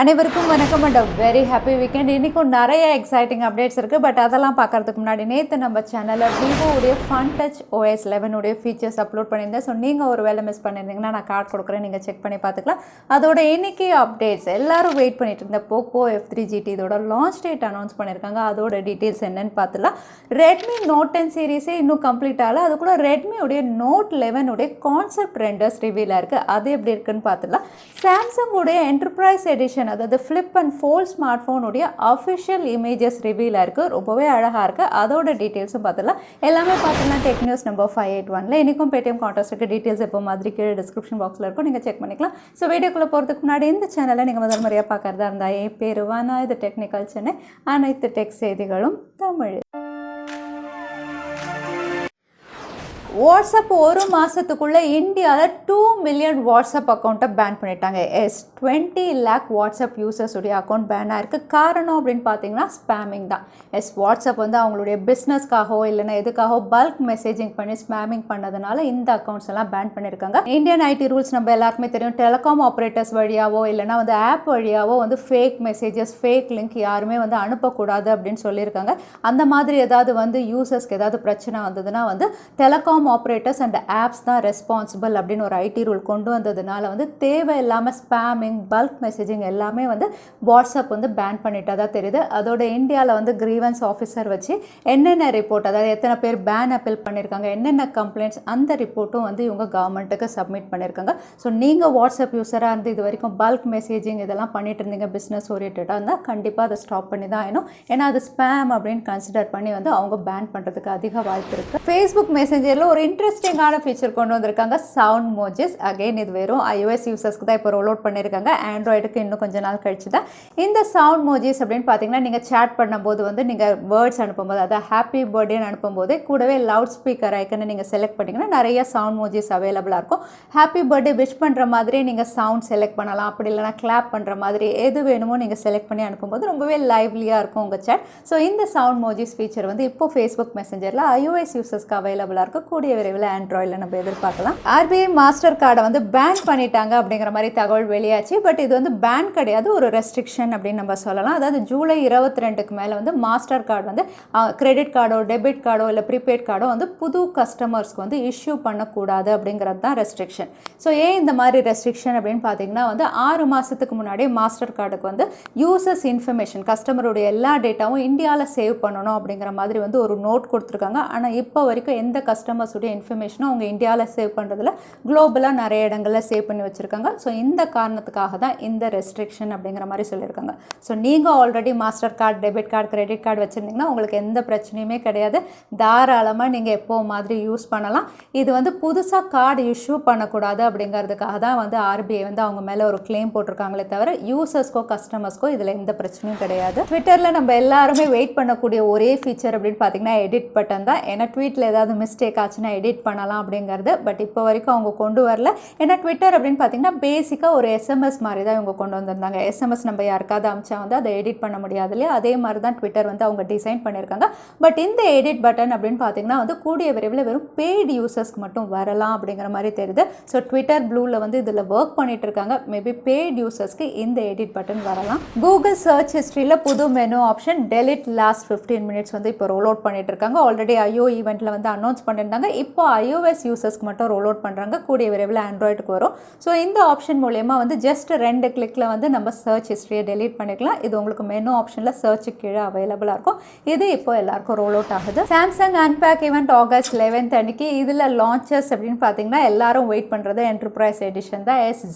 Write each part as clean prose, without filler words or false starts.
அனைவருக்கும் வணக்கம் and very happy weekend. இன்றைக்கும் நிறைய எக்ஸைட்டிங் அப்டேட்ஸ் இருக்குது. பட் அதெல்லாம் பார்க்குறதுக்கு முன்னாடி நேற்று நம்ம சேனலில் விவோடைய ஃபன் டச் OS 11 உடைய ஃபீச்சர்ஸ் அப்லோட் பண்ணியிருந்தேன். ஸோ நீங்கள் ஒரு வேலை மிஸ் பண்ணியிருந்தீங்கன்னா நான் கார்டு கொடுக்குறேன், நீங்கள் செக் பண்ணி பார்த்துக்கலாம். அதோட இன்னைக்கு அப்டேட்ஸ் எல்லோரும் வெயிட் பண்ணிட்டு இருந்த POCO F3 GT இதோட லான்ச் டேட் அனௌன்ஸ் பண்ணியிருக்காங்க. அதோட டீட்டெயில்ஸ் என்னென்னு பார்த்துலாம். ரெட்மி நோட் 10 சீரீஸே இன்னும் கம்ப்ளீட் ஆகல. அது கூட ரெட்மியுடைய நோட் 11 உடைய கான்செப்ட் ரெண்டர்ஸ் ரிவீலாக இருக்குது. அது எப்படி இருக்குன்னு பார்த்துலாம். சாம்சங் உடைய என்டர்பிரைஸ் எடிஷன் அதாவது ஃப்ளிப் அண்ட் ஃபோல்ட் ஸ்மார்ட் ஃபோனுடைய அஃபிஷியல் இமேஜஸ் ரிவீலாக இருக்குது. ரொம்பவே அழகாக இருக்குது. அதோட டீட்டெயில்ஸும் பார்த்துலாம். எல்லாமே பார்த்துலாம் டெக் நியூஸ் நம்பர் 581 இன்றைக்கும் Paytm கான்டாஸ்ட்டுக்கு டீட்டெயில்ஸ் எப்போ மாதிரி கீழே டிஸ்கிரிப்ஷன் பாக்ஸில் இருக்கும், நீங்கள் செக் பண்ணிக்கலாம். ஸோ வீடியோக்குள்ளே போகிறதுக்கு முன்னாடி இந்த சேனலை நீங்கள் முதல் முறையாக பார்க்குறதா இருந்தால் என் பேர் வானா, இது டெக்னிக்கல் சென்னை, அனைத்து டெக் செய்திகளும் தமிழ். வாட்ஸ்அப் ஒரு மாதத்துக்குள்ளே இந்தியாவில் 2 மில்லியன் வாட்ஸ்அப் அக்கௌண்ட்டை பேன் பண்ணிட்டாங்க. 20 லேக் வாட்ஸ்அப் யூசர்ஸுடைய அக்கௌண்ட் பேன் ஆயிருக்கு. காரணம் அப்படின்னு பார்த்தீங்கன்னா ஸ்பேமிங் தான். வாட்ஸ்அப் வந்து அவங்களுடைய பிஸ்னஸ்க்காகவோ இல்லைனா எதுக்காகவோ பல்க் மெசேஜிங் பண்ணி ஸ்பேமிங் பண்ணதுனால இந்த அக்கௌண்ட்ஸ் எல்லாம் பேன் பண்ணியிருக்காங்க. இந்தியன் ஐடி ரூல்ஸ் நம்ம எல்லாருக்குமே தெரியும். டெலிகாம் ஆப்ரேட்டர்ஸ் வழியாவோ இல்லைனா வந்து ஆப் வழியாவோ வந்து ஃபேக் மெசேஜஸ், ஃபேக் லிங்க் யாருமே வந்து அனுப்பக்கூடாது அப்படின்னு சொல்லியிருக்காங்க. அந்த மாதிரி ஏதாவது வந்து யூசர்ஸ்க்கு ஏதாவது பிரச்சனை வந்ததுன்னா வந்து டெலிகாம் ஆப்ரேட்டர்ஸ் அண்ட் ஆப்ஸ் தான் ரெஸ்பான்சிபிள் அப்படின்னு ஒரு ஐடி ரூல் கொண்டு வந்ததுனால வந்து தேவையில்லாமல் ஸ்பேமிங், பல்க் மெசேஜிங் எல்லாமே வந்து வாட்ஸ்அப் வந்து பேன் பண்ணிட்டா தான் தெரியுது. அதோட இந்தியாவில் வந்து கிரீவன்ஸ் ஆஃபீஸர் வச்சு என்னென்ன ரிப்போர்ட், அதாவது எத்தனை பேர் பேன் அப்பீல் பண்ணியிருக்காங்க, என்னென்ன கம்ப்ளைண்ட்ஸ், அந்த ரிப்போர்ட்டும் வந்து இவங்க கவர்மெண்ட்டுக்கு சப்மிட் பண்ணியிருக்காங்க. ஸோ நீங்கள் வாட்ஸ்அப் யூஸராக இருந்து இது வரைக்கும் பல்க் மெசேஜிங் இதெல்லாம் பண்ணிட்டு இருந்தீங்க, பிஸ்னஸ் ஓரியன்டாக இருந்தால் கண்டிப்பாக அதை ஸ்டாப் பண்ணி தான் ஆகணும். ஏன்னா அது ஸ்பேம் அப்படின்னு கன்சிடர் பண்ணி வந்து அவங்க பேன் பண்ணுறதுக்கு அதிக வாய்ப்பு இருக்குது. ஃபேஸ்புக் மெசேஞ்சரில் ஒரு இன்ட்ரெஸ்டிங்கான ஃபீச்சர் கொண்டு வந்திருக்காங்க, சவுண்ட் மோஜிஸ். அகைன் இது வெறும் iOS யூசர்ஸ்க்கு தான் இப்போ ரோல் அவுட் பண்ணியிருக்காங்க. ஆண்ட்ராய்டுக்கு இன்னும் கொஞ்சம் நாள் கழிச்சு தான். இந்த சவுண்ட் மோஜிஸ் அப்படின்னு பார்த்தீங்கன்னா நீங்கள் சேட் பண்ணும்போது வந்து நீங்கள் வேர்ட்ஸ் அனுப்பும்போது, அதாவது ஹாப்பி பர்த்டேன்னு அனுப்பும்போது கூடவே லவுட் ஸ்பீக்கர் ஐக்கனை நீங்கள் செலக்ட் பண்ணிங்கன்னா நிறைய சவுண்ட் மோஜிஸ் அவைலபிளாக இருக்கும். ஹாப்பி பர்த்டே விஷ் பண்ணுற மாதிரி நீங்கள் சவுண்ட் செலக்ட் பண்ணலாம். அப்படி இல்லைனா கிளாப் பண்ணுற மாதிரி எது வேணுமோ நீங்கள் செலக்ட் பண்ணி அனுப்பும்போது ரொம்பவே லைவ்லியாக இருக்கும் உங்கள் சேட். ஸோ இந்த சவுண்ட் மோஜிஸ் ஃபீச்சர் வந்து இப்போ ஃபேஸ்புக் மெசஞ்சரில் iOS யூசர்ஸ்க்கு அவைலபிளாக இருக்கும். கூடிய விரைவில் ஆண்ட்ராய்டில் நம்ம எதிர்பார்க்கலாம். RBI மாஸ்டர் கார்டை வந்து பேன் பண்ணிட்டாங்க அப்படிங்கிற மாதிரி தகவல் வெளியாச்சு. பட் இது வந்து பேன் கிடையாது, ஒரு ரெஸ்ட்ரிக்ஷன் அப்படின்னு நம்ம சொல்லலாம். அதாவது ஜூலை 22க்கு மேலே வந்து மாஸ்டர் கார்டு வந்து கிரெடிட் கார்டோ, டெபிட் கார்டோ இல்லை ப்ரீபெய்ட் கார்டோ வந்து புது கஸ்டமர்ஸ்க்கு வந்து இஷ்யூ பண்ணக்கூடாது அப்படிங்கிறது தான் ரெஸ்ட்ரிக்ஷன். ஸோ ஏன் இந்த மாதிரி ரெஸ்ட்ரிக்ஷன் அப்படின்னு பார்த்தீங்கன்னா வந்து 6 மாதத்துக்கு முன்னாடியே மாஸ்டர் கார்டுக்கு வந்து யூசர்ஸ் இன்ஃபர்மேஷன், கஸ்டமருடைய எல்லா டேட்டாவும் இந்தியாவில் சேவ் பண்ணணும் அப்படிங்கிற மாதிரி வந்து ஒரு நோட் கொடுத்துருக்காங்க. ஆனால் இப்போ வரைக்கும் எந்த கஸ்டமர்ஸுடைய இன்ஃபர்மேஷனும் அவங்க இந்தியாவில் சேவ் பண்ணுறதுல குளோபலாக நிறைய இடங்களில் சேவ் பண்ணி வச்சுருக்காங்க. ஸோ இந்த காரணத்துக்காக தான் இந்த ரெஸ்ட்ரிக்ஷன் அப்படிங்கிற மாதிரி சொல்லியிருக்காங்க. ஸோ நீங்கள் already master card, debit card, credit card வச்சுருந்தீங்கன்னா உங்களுக்கு எந்த பிரச்சனையுமே கிடையாது. தாராளமாக நீங்கள் எப்போ மாதிரி யூஸ் பண்ணலாம். இது வந்து புதுசாக கார்டு இஷ்யூ பண்ணக்கூடாது அப்படிங்கிறதுக்காக தான் வந்து RBI வந்து அவங்க மேலே ஒரு கிளைம் போட்டிருக்காங்களே தவிர யூசர்ஸ்க்கோ கஸ்டமர்ஸ்க்கோ இதில் எந்த பிரச்சனையும் கிடையாது. ட்விட்டரில் நம்ம எல்லாருமே வெயிட் பண்ணக்கூடிய ஒரே ஃபீச்சர் அப்படின்னு பார்த்தீங்கன்னா எடிட் பட்டன் தான். ஏன்னா ட்வீட்டில் ஏதாவது மிஸ்டேக் ஆச்சுன்னா எடிட் பண்ணலாம் அப்படிங்கிறது. பட் இப்போ வரைக்கும் அவங்க கொண்டு வரல. ஏன்னா ட்விட்டர் அப்படின்னு பார்த்தீங்கன்னா பேசிக்காக ஒரு SMS மாதிரி தான் இவங்க கொண்டு வந்திருந்தாங்க. SMS நம்ம யாருக்காவது அமிச்சா வந்து அதை எடிட் பண்ண முடியாது இல்லையா, அதே மாதிரி தான் ட்விட்டர் வந்து அவங்க டிசைன் பண்ணியிருக்காங்க. பட் இந்த எடிட் பட்டன் அப்படின்னு பார்த்தீங்கன்னா வந்து கூடிய விரைவில் வெறும் பெய்டு யூசர்ஸ்க்கு மட்டும் வரலாம் அப்படிங்கிற மாதிரி தெரியுது. ஸோ ட்விட்டர் ப்ளூவில் வந்து இதில் ஒர்க் பண்ணிட்டு இருக்காங்க. மேபி பெய்டு யூசர்ஸ்க்கு இந்த எடிட் பட்டன் வரலாம். கூகுள் சர்ச் ஹிஸ்ட்ரியில் புது menu option delete last 15 minutes வந்து இப்போ ரோல் அவுட் பண்ணிட்டு இருக்காங்க. ஆல்ரெடி IO ஈவெண்ட்டில் வந்து அனௌன்ஸ் பண்ணியிருந்தாங்க. இப்போ iOS யூசர்ஸ்க்கு மட்டும் ரோல் அவுட் பண்ணுறாங்க. கூடிய விரைவில் ஆண்ட்ராய்டுக்கு வரும். ஸோ இந்த ஆப்ஷன் மூலயமா வந்து ஜஸ்ட் 2 கிளிக்கில் வந்து நம்ம சர்ச் ஹிஸ்ட்ரியை டெலீட் பண்ணிக்கலாம். இது உங்களுக்கு மெனு ஆப்ஷனில் சர்ச்சு கீழே அவைலபிளாக இருக்கும். இது இப்போ எல்லாருக்கும் ரோல் அவுட் ஆகுது. Samsung unpack event August 11th அன்னைக்கு இதில் லான்ச்சஸ் அப்படின்னு பார்த்தீங்கன்னா எல்லாரும் வெயிட் பண்ணுறது என்டர்பிரைஸ் எடிஷன் தான்.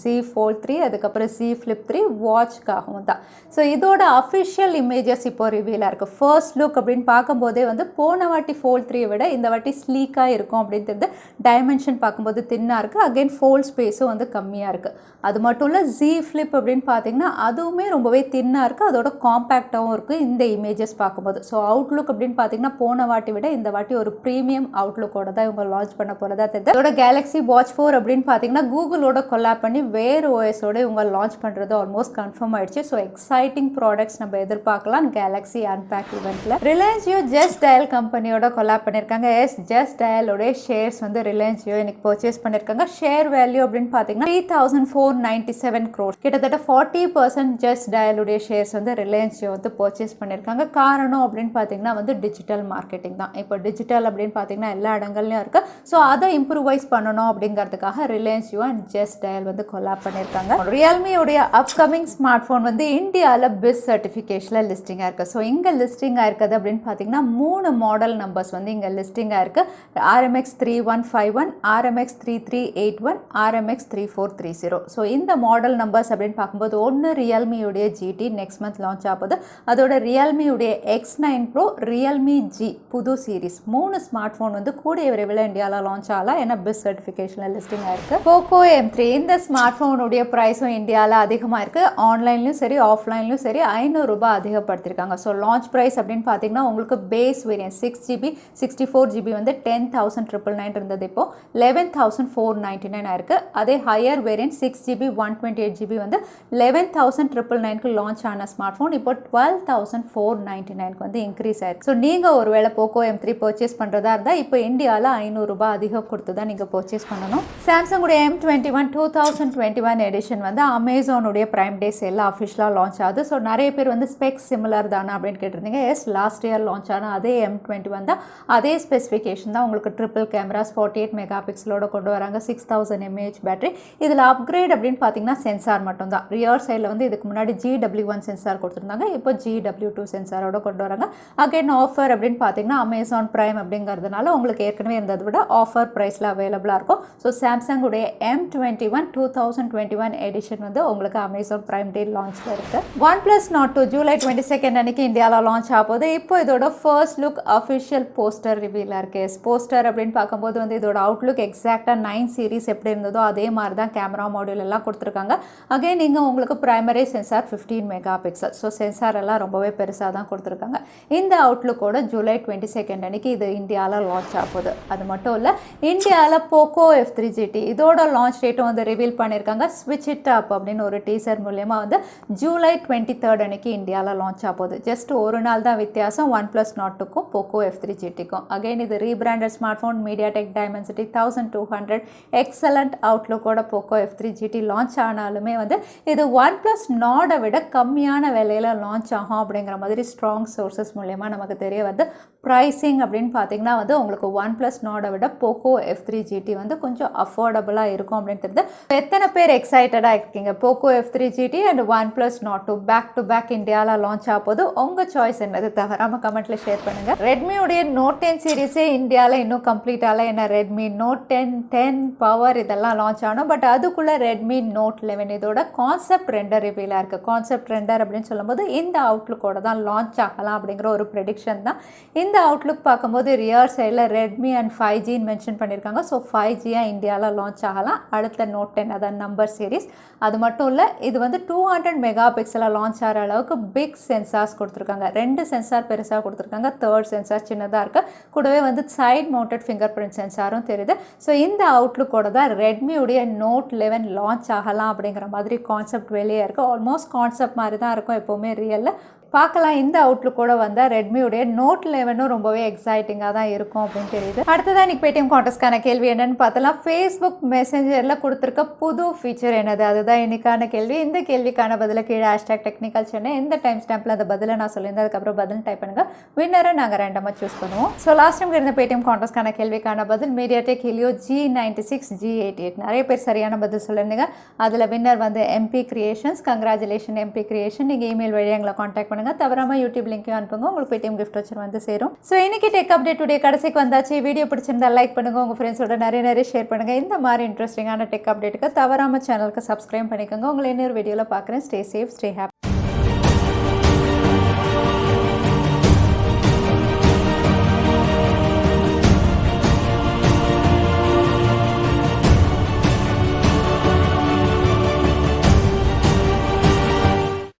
fold3, அதுக்கப்புறம் Flip3 வாட்ச்காகவும் தான். ஸோ இதோட அஃபிஷியல் இமேஜஸ் இப்போ ரிவீலாக இருக்குது. ஃபர்ஸ்ட் லுக் அப்படின்னு பார்க்கும்போதே வந்து போன வாட்டி fold3 விட இந்த வாட்டி ஸ்லீக்காக இருக்கும் அப்படின்னு தெரியுது. டைமென்ஷன் பார்க்கும்போது தின்னாக இருக்குது. அகைன் ஃபோல்ட் ஸ்பேஸும் வந்து கம்மியாக இருக்குது. அது மட்டும் இல்லை Flip அப்படின்னு பார்த்தீங்கன்னா அதுவுமே ரொம்பவே தின்னாக இருக்குது. அதோட காம்பேக்டாகவும் இருக்குது இந்த இமேஜஸ் பார்க்கும்போது. ஸோ அவுட்லுக் அப்படின்னு பார்த்தீங்கன்னா போன வாட்டி விட இந்த வாட்டி ஒரு ப்ரீமியம் அவுட்லுக்கோட தான் இவங்க லான்ச் பண்ண போகிறதா தெரியுது. இதோட Galaxy Watch 4 அப்படின்னு பார்த்தீங்கன்னா கூகுளோட கொலாப் பண்ணி வேறு OSோட இவங்க லான்ச் பண்ணுறது ஆல்மோஸ்ட் கன்ஃபார்ம் ஆயிடுச்சு. ஸோ எக்ஸைட்டிங் ப்ராடக்ட்ஸ் நம்ம எதிர்பார்க்கலாம் Galaxy அன்பேக் ஈவெண்ட்டில். ரிலையன்ஸ் Justdial கம்பெனியோட கொலாப் பண்ணியிருக்காங்க. Justdial உடைய ஷேர்ஸ் வந்து ரிலையன்ஸ் ஜியோ இன்னைக்கு பர்ச்சேஸ் பண்ணியிருக்காங்க. ஷேர் வேல்யூ அப்படின்னு பார்த்தீங்கன்னா 3497 crores, கிட்டத்தட்ட 40% ஜஸ்ட் டயலுடைய ஷேர்ஸ் வந்து ரிலையன்ஸ் ஜியோ வந்து பர்ச்சேஸ் பண்ணியிருக்காங்க. காரணம் அப்படின்னு பார்த்தீங்கன்னா வந்து டிஜிட்டல் மார்க்கெட்டிங் தான். இப்போ டிஜிட்டல் அப்படின்னு பார்த்தீங்கன்னா எல்லா இடங்கள்லையும் இருக்குது. ஸோ அதை இம்ப்ரூவைஸ் பண்ணணும் அப்படிங்கிறதுக்காக Reliance Jio and just dial வந்து கொலாப் பண்ணியிருக்காங்க. ரியல்மியுடைய அப்கமிங் ஸ்மார்ட் ஃபோன் வந்து இந்தியாவில் பிஸ் சர்டிஃபிகேஷனில் லிஸ்டிங்காக இருக்குது. ஸோ இங்கே லிஸ்டிங்காக இருக்குது அப்படின்னு பார்த்தீங்கன்னா 3 மாடல் நம்பர்ஸ் வந்து இங்கே லிஸ்டிங்காக இருக்குது. RMX 3151, RMX 3381, RMX 3430. ஸோ இந்த மாடல் நம்பர்ஸ் அப்படின்னு பார்க்கும்போது ஒன்று ரியல்மியுடைய GT நெக்ஸ்ட் மந்த் லான்ச் ஆகுது. அதோட ரியல்மியுடைய X9 Pro, ரியல்மி G புது சீரிஸ் 3 ஸ்மார்ட் ஃபோன் வந்து கூடிய விரைவில் இந்தியாவில் லான்ச் ஆகலாம். ஏன்னா பிஸ் சர்டிஃபிகேஷனில் லிஸ்டிங்காக இருக்குது. POCO M3 இந்த ஸ்மார்ட் ஃபோனுடைய ப்ரைஸும் இந்தியாவில் அதிகமாக இருக்குது. ஆன்லைன்லையும் சரி ஆஃப்லைன்லையும் சரி 500 ரூபாய் அதிகப்படுத்திருக்காங்க. ஸோ லான்ச் ப்ரைஸ் அப்படின்னு பார்த்தீங்கன்னா உங்களுக்கு பேஸ் வேரியன்ட் 6GB 64GB வந்து 10,999 இருந்தது. இப்போ 11,499 ஆயிருக்கு. அதே ஹையர் வேரியன்ட் 6GB 128GB வந்து 11,999க்கு லான்ச் ஆன ஸ்மார்ட் ஃபோன் இப்போ 12,499க்கு வந்து இன்க்ரீஸ் ஆயிருக்கு. ஸோ நீங்கள் ஒருவேளை POCO M3 பர்ச்சேஸ் பண்ணுறதா இருந்தால் இப்போ இந்தியாவில் 500 ரூபாய் அதிகம் கொடுத்து தான் நீங்கள் பர்ச்சேஸ் பண்ணணும். சாம்சங்குடைய M21 2021 எடிஷன் வந்து அமேசானுடைய பிரைம் டே சேலில் அஃபிஷியலாக லான்ச் ஆகுது. ஸோ நிறைய பேர் வந்து ஸ்பெக்ஸ் சிமிலர் தானே அப்படின்னு கேட்டிருந்தீங்க. எஸ், லாஸ்ட் இயர் லான்ச் ஆன அதே M21 தான், அதே ஸ்பெசிஃபிகேஷன் தான். உங்களுக்கு ட்ரிபிள் கேமராஸ் 48 மெகா பிக்சலோட கொண்டு வராங்க. 6000 mAh பேட்டரி. இதில் அப்கிரேட் அப்படின்னு பார்த்தீங்கன்னா சென்சார் மட்டும் தான். ரியர் சைடில் வந்து இதுக்கு முன்னாடி GW1 சென்சார் கொடுத்துருந்தாங்க. இப்போ GW2 சென்சாரோட கொண்டு வராங்க. அகைன் ஆஃபர் அப்படின்னு பார்த்தீங்கன்னா அமேசான் பிரைம் அப்படிங்கிறதுனால உங்களுக்கு ஏற்கனவே இருந்ததை விட ஆஃபர் ப்ரைஸில் அவைலபிளாக இருக்கும். ஸோ சாம்சங்குடைய M21 2021 எடிஷன் வந்து உங்களுக்கு அமேசான் பிரைம் டே லான்ச்சில் இருக்குது. OnePlus Nord 2 ஜூலை 22 அன்னைக்கு இந்தியாவில் லான்ச் ஆகுது. இப்போ இதோட ஃபர்ஸ்ட் லுக் அஃபிஷியல் போஸ்டர் ரிவீலாக இருக்குது. போஸ்டர் அப்படின்னு பார்க்கும்போது வந்து இதோட அவுட்லுக் எக்ஸாக்டாக 9 சீரிஸ் எப்படி இருந்ததோ அதே மாதிரி தான் கேமரா மாடியூல் எல்லாம் கொடுத்துருக்காங்க. அகைன் நீங்கள் உங்களுக்கு primary sensor 15 mega pixel. So sensor எல்லாம் ரொம்பவே பெருசாக தான் கொடுத்துருக்காங்க. இந்த அவுட்லுக்கோட ஜூலை 22 அன்னைக்கு இது இந்தியாவில் லான்ச் ஆகுது. அது மட்டும் இல்லை, இந்தியாவில் POCO F3 GT இதோட லான்ச் டேட்டும் வந்து ரிவீல் பண்ணியிருக்காங்க. ஸ்விட்ச் இட் அப் அப்படின்னு ஒரு டீசர் மூலமா வந்து ஜூலை 23 அன்னைக்கு இந்தியாவில் லான்ச் ஆகுது. ஜஸ்ட் ஒரு நாள் தான் வித்தியாசம் OnePlus Nord 2க்கும் POCO F3 GTக்கும். அகைன் இது rebranded smartphone MediaTek Dimensity 1200 excellent அவுட்லுக்கோட POCO F3 GT லான்ச் ஆனாலுமே வந்து இது OnePlus Nord விட கம்மியான விலையில் லான்ச் ஆகும் அப்படிங்கிற மாதிரி ஸ்ட்ராங் சோர்சஸ் மூலமா நமக்கு தெரிய வருது. ப்ரைஸிங் அப்படின்னு பார்த்தீங்கன்னா வந்து உங்களுக்கு OnePlus Nord விட POCO F3 GT வந்து கொஞ்சம் அஃபோர்டபுளாக இருக்கும் அப்படின்னு தெரியுது. எத்தனை பேர் எக்ஸைட்டடாக இருக்கீங்க? POCO F3 GT and OnePlus Nord 2 back to back இந்தியாவில் லான்ச் ஆகுது. உங்கள் சாய்ஸ் என்னது? தவறாமல் கமெண்ட்ல ஷேர் பண்ணுங்கள். ரெட்மியுடைய Note 10 சீரிஸே இந்தியாவில் இன்னும் கம்ப்ளீட் ஆகல. என்ன ரெட்மி Note 10 பவர் இதெல்லாம் லான்ச் ஆனோம். பட் அதுக்குள்ளே ரெட்மி Note 11 இதோட கான்செப்ட் ரெண்டர் ரிவீலாக இருக்குது. கான்செப்ட் ரெண்டர் அப்படின்னு சொல்லும்போது இந்த அவுட்லுக்கோட தான் லான்ச் ஆகலாம் அப்படிங்கிற ஒரு ப்ரெடிக்ஷன் தான். இந்த அவுட்லுக் பார்க்கும்போது ரியர் சைடில் ரெட்மி அண்ட் 5Gன்னு மென்ஷன் பண்ணியிருக்காங்க. ஸோ 5Gயாக இந்தியாவில் லான்ச் ஆகலாம் அடுத்த Note 10 அதான் நம்பர் சீரிஸ். அது மட்டும் இல்லை, இது வந்து 200 மெகா பிக்சலில் லான்ச் ஆகிற அளவுக்கு பிக் சென்சார்ஸ் கொடுத்துருக்காங்க. 2 சென்சார் பெருசாக கொடுத்துருக்காங்க, தேர்ட் சென்சார் சின்னதாக இருக்குது. கூடவே வந்து சைட் மவுண்டட் ஃபிங்கர் பிரிண்ட் சென்சாரும் தெரியுது. ஸோ இந்த அவுட்லுக்கோட தான் ரெட்மியுடைய Note 11 லான்ச் ஆகலாம் அப்படிங்கிற மாதிரி கான்செப்ட் வெளியே இருக்குது. ஆல்மோஸ்ட் கான்செப்ட் மாதிரி தான் இருக்கும் எப்போவுமே ரியலில். பார்க்கலாம். இந்த அவுட்லுக்கோட வந்தால் ரெட்மியுடைய Note 11 ரொம்பவே எக்ஸைட்டிங்காக தான் இருக்கும் அப்படின்னு தெரியுது. அடுத்ததான் இன்னைக்கு Paytm கான்டெஸ்ட்கான கேள்வி என்னன்னு பார்த்தலாம். ஃபேஸ்புக் மெசேஞ்சரில் கொடுத்துருக்க புது ஃபீச்சர் என்னது? அதுதான் இன்னைக்கான கேள்வி. இந்த கேள்விக்கான பதில கீழே #technicalchennai இந்த டைம் ஸ்டாம்பில் அந்த பதிலை நான் சொல்லியிருந்தேன். அதுக்கப்புறம் பதில் டைப் பண்ணுங்கள். வின்னரை நாங்கள் ரேண்டமாக சூஸ் பண்ணுவோம். ஸோ லாஸ்ட் டைம் இருந்த Paytm கான்டெஸ்ட்கான கேள்விக்கான பதில் MediaTek Helio G96 G88. நிறைய பேர் சரியான பதில் சொல்லியிருந்தீங்க. அதில் வின்னர் வந்து MP Creations. Congratulation MP Creation. நீங்கள் இமெயில் வழியாக எங்களை கான்டாக்ட் பண்ணுங்கள். தவறாம யூடியூப் லிங்க்கையும் அனுப்புங்க. உங்களுக்கு Paytm gift voucher வந்து சேரும். ஸோ இன்னைக்கு டெக் அப்டேட் உடைய கடைசிக்கு வந்தாச்சு. வீடியோ பிடிச்சிருந்தா லைக் பண்ணுங்க, உங்க ஃப்ரெண்ட்ஸோட நிறைய ஷேர் பண்ணுங்க. இந்த மாதிரி இன்ட்ரெஸ்டிங்கான டெக் அப்டேட்டுக்கு தவறாம சேனலுக்கு சப்ஸ்கிரைப் பண்ணிக்கோங்க. உங்களை இன்னொரு வீடியோவில் பார்க்குறேன். Stay safe, stay happy.